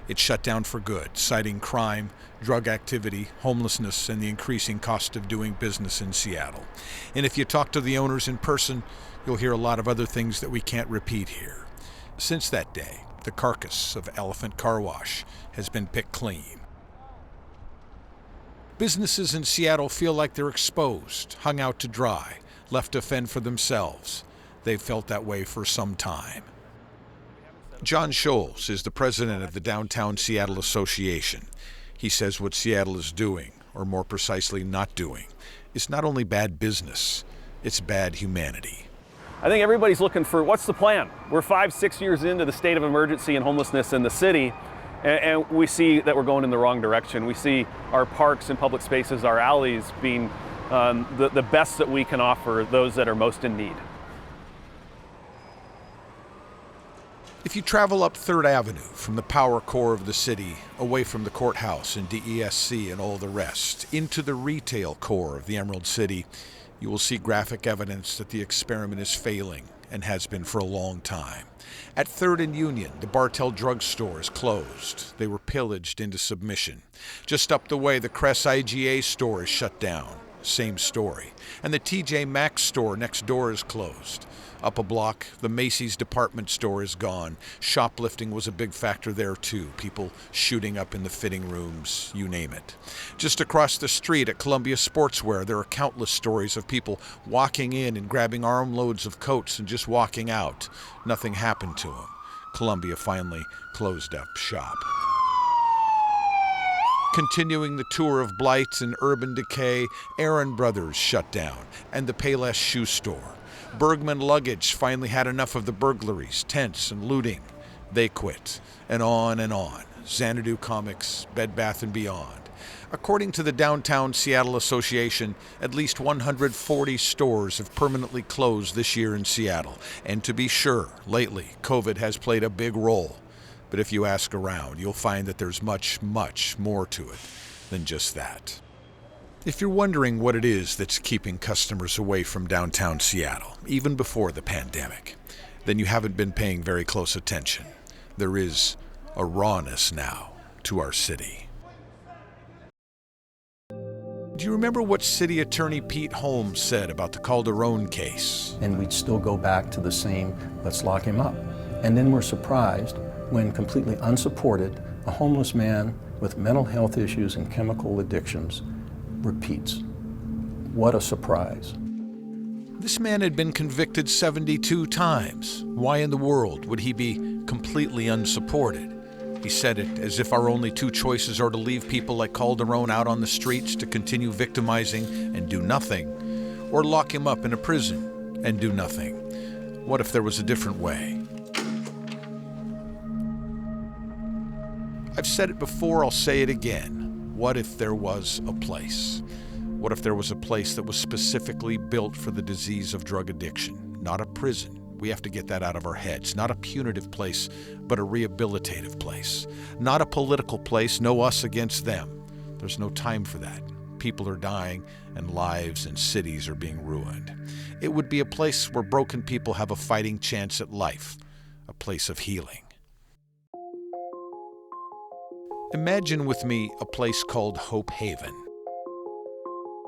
It shut down for good, citing crime, drug activity, homelessness, and the increasing cost of doing business in Seattle. And if you talk to the owners in person, you'll hear a lot of other things that we can't repeat here. Since that day, the carcass of Elephant Car Wash has been picked clean. Businesses in Seattle feel like they're exposed, hung out to dry, left to fend for themselves. They've felt that way for some time. John Scholes is the president of the Downtown Seattle Association. He says what Seattle is doing, or more precisely not doing, is not only bad business, it's bad humanity. I think everybody's looking for what's the plan. We're 5-6 years into the state of emergency and homelessness in the city, and we see that we're going in the wrong direction. We see our parks and public spaces, our alleys being the best that we can offer those that are most in need. If you travel up 3rd Avenue from the power core of the city, away from the courthouse and DESC and all the rest, into the retail core of the Emerald City, you will see graphic evidence that the experiment is failing and has been for a long time. At 3rd and Union, the Bartell drugstore is closed. They were pillaged into submission. Just up the way, the Kress IGA store is shut down. Same story. And the TJ Maxx store next door is closed. Up a block, the Macy's department store is gone. Shoplifting was a big factor there too. People shooting up in the fitting rooms, you name it. Just across the street at Columbia Sportswear, there are countless stories of people walking in and grabbing armloads of coats and just walking out. Nothing happened to them. Columbia finally closed up shop. Continuing the tour of blight and urban decay, Aaron Brothers shut down, and the Payless shoe store. Bergman Luggage finally had enough of the burglaries, tents, and looting. They quit, and on and on. Xanadu Comics, Bed Bath & Beyond. According to the Downtown Seattle Association, at least 140 stores have permanently closed this year in Seattle. And to be sure, lately, COVID has played a big role. But if you ask around, you'll find that there's much, much more to it than just that. If you're wondering what it is that's keeping customers away from downtown Seattle, even before the pandemic, then you haven't been paying very close attention. There is a rawness now to our city. Do you remember what City Attorney Pete Holmes said about the Calderon case? And we'd still go back to the same, let's lock him up. And then we're surprised when, completely unsupported, a homeless man with mental health issues and chemical addictions repeats. What a surprise. This man had been convicted 72 times. Why in the world would he be completely unsupported? He said it as if our only two choices are to leave people like Calderon out on the streets to continue victimizing and do nothing, or lock him up in a prison and do nothing. What if there was a different way? I've said it before, I'll say it again. What if there was a place? What if there was a place that was specifically built for the disease of drug addiction? Not a prison. We have to get that out of our heads. Not a punitive place, but a rehabilitative place. Not a political place, no us against them. There's no time for that. People are dying, and lives and cities are being ruined. It would be a place where broken people have a fighting chance at life, a place of healing. Imagine with me a place called Hope Haven.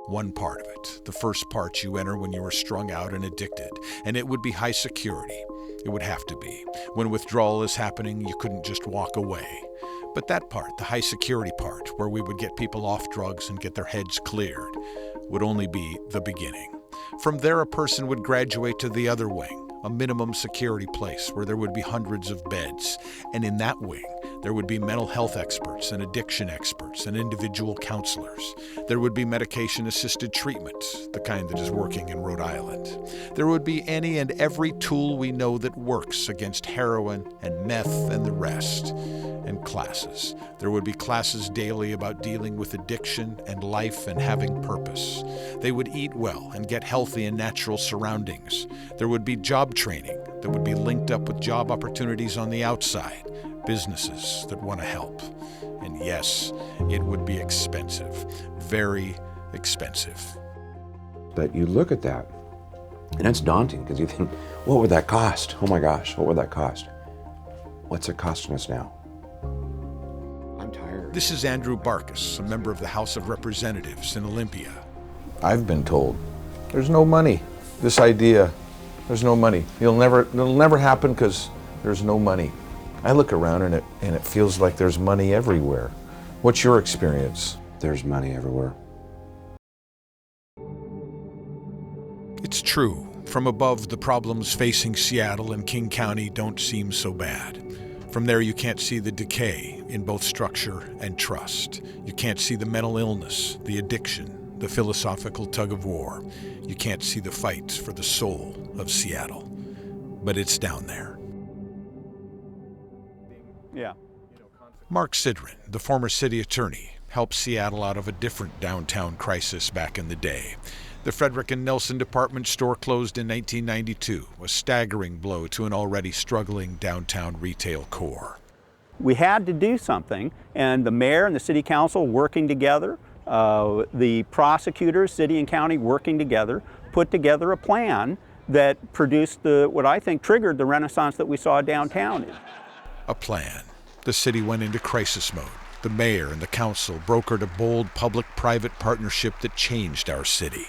One part of it, the first part you enter when you are strung out and addicted, and it would be high security. It would have to be. When withdrawal is happening, you couldn't just walk away. But that part, the high security part, where we would get people off drugs and get their heads cleared, would only be the beginning. From there, a person would graduate to the other wing, a minimum security place where there would be hundreds of beds. And in that wing, There would be mental health experts and addiction experts and individual counselors. There would be medication-assisted treatment, the kind that is working in Rhode Island. There would be any and every tool we know that works against heroin and meth and the rest. And classes. There would be classes daily about dealing with addiction and life and having purpose. They would eat well and get healthy in natural surroundings. There would be job training that would be linked up with job opportunities on the outside, businesses that want to help. And yes, it would be expensive, very expensive. But you look at that, and it's daunting because you think, what would that cost? Oh my gosh, what would that cost? What's it costing us now? This is Andrew Barkus, a member of the House of Representatives in Olympia. I've been told there's no money. This idea, there's no money. It'll never happen because there's no money. I look around and it feels like there's money everywhere. What's your experience? There's money everywhere. It's true. From above, the problems facing Seattle and King County don't seem so bad. From there, you can't see the decay in both structure and trust. You can't see the mental illness, the addiction, the philosophical tug-of-war. You can't see the fight for the soul of Seattle. But it's down there. Yeah. Mark Sidran, the former city attorney, helped Seattle out of a different downtown crisis back in the day. The Frederick and Nelson department store closed in 1992, a staggering blow to an already struggling downtown retail core. We had to do something, and the mayor and the city council working together, the prosecutors, city and county working together, put together a plan that produced what I think triggered the renaissance that we saw downtown. A plan. The city went into crisis mode. The mayor and the council brokered a bold public-private partnership that changed our city.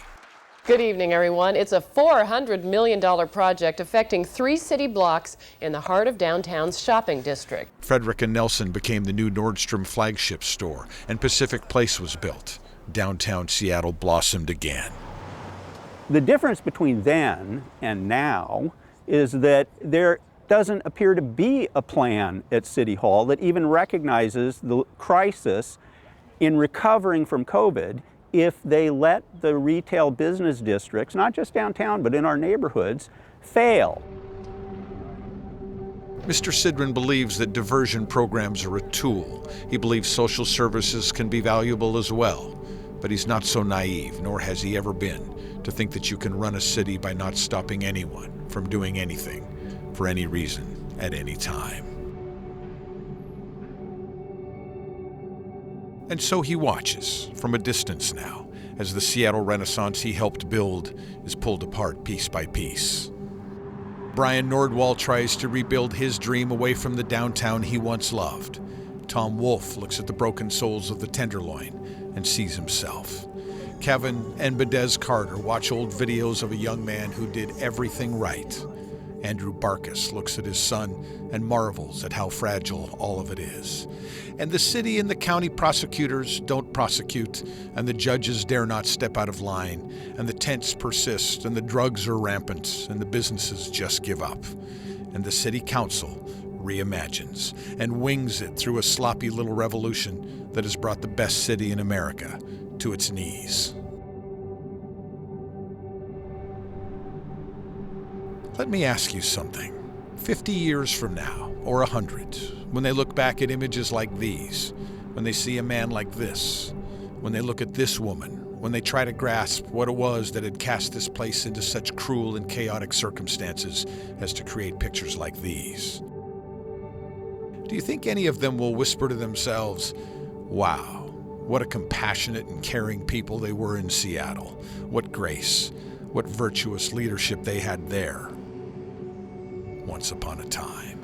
Good evening, everyone. It's a $400 million project affecting 3 city blocks in the heart of downtown's shopping district. Frederick and Nelson became the new Nordstrom flagship store, and Pacific Place was built. Downtown Seattle blossomed again. The difference between then and now is that there doesn't appear to be a plan at City Hall that even recognizes the crisis in recovering from COVID if they let the retail business districts, not just downtown, but in our neighborhoods, fail. Mr. Sidran believes that diversion programs are a tool. He believes social services can be valuable as well. But he's not so naive, nor has he ever been, to think that you can run a city by not stopping anyone from doing anything, for any reason, at any time. And so he watches, from a distance now, as the Seattle Renaissance he helped build is pulled apart piece by piece. Brian Nordwall tries to rebuild his dream away from the downtown he once loved. Tom Wolfe looks at the broken souls of the Tenderloin and sees himself. Kevin and Bedez Carter watch old videos of a young man who did everything right. Andrew Barkus looks at his son and marvels at how fragile all of it is. And the city and the county prosecutors don't prosecute, and the judges dare not step out of line, and the tents persist, and the drugs are rampant, and the businesses just give up. And the city council reimagines and wings it through a sloppy little revolution that has brought the best city in America to its knees. Let me ask you something. 50 years from now, or 100, when they look back at images like these, when they see a man like this, when they look at this woman, when they try to grasp what it was that had cast this place into such cruel and chaotic circumstances as to create pictures like these, do you think any of them will whisper to themselves, wow, what a compassionate and caring people they were in Seattle, what grace, what virtuous leadership they had there once upon a time?